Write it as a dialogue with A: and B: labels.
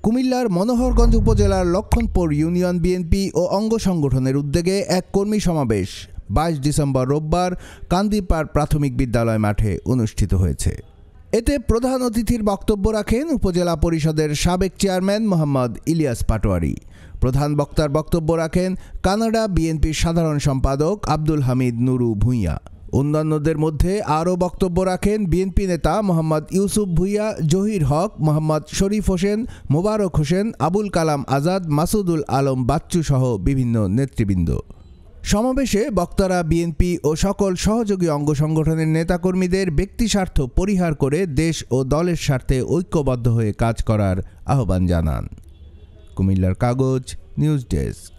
A: কুমিল্লার মনোহরগঞ্জ উপজেলার Lakshmanpur union BNP ও অঙ্গ সংগঠনের উদ্যোগে এক কর্মী সমাবেশ 22 ডিসেম্বর রোববার কান্দিপাড় প্রাথমিক বিদ্যালয় মাঠে অনুষ্ঠিত হয়েছে। এতে প্রধান অতিথির বক্তব্য রাখেন উপজেলা পরিষদের সাবেক চেয়ারম্যান মোহাম্মদ ইলিয়াস পাটোয়ারি। প্রধান বক্তার বক্তব্য রাখেন কানাডা বিএনপির সাধারণ সম্পাদক আব্দুল হামিদ নুরু ভূঁইয়া। অন্যান্যদের মধ্যে আরও বক্তব্য রাখেন বিএনপি নেতা মোহাম্মদ ইউসুফ ভূঁইয়া, জহির হক, মোহাম্মদ শরীফ হোসেন, মোবারক হোসেন, আবুল কালাম আজাদ, মাসুদুল আলম বাচ্চু সহ বিভিন্ন নেতৃবৃন্দ। সমাবেশে বক্তারা বিএনপি ও সকল সহযোগী অঙ্গ সংগঠনের নেতাকর্মীদের ব্যক্তিস্বার্থ পরিহার করে দেশ ও দলের স্বার্থে ঐক্যবদ্ধ হয়ে কাজ করার আহ্বান জানান। কুমিল্লার কাগজ নিউজ ডেস্ক।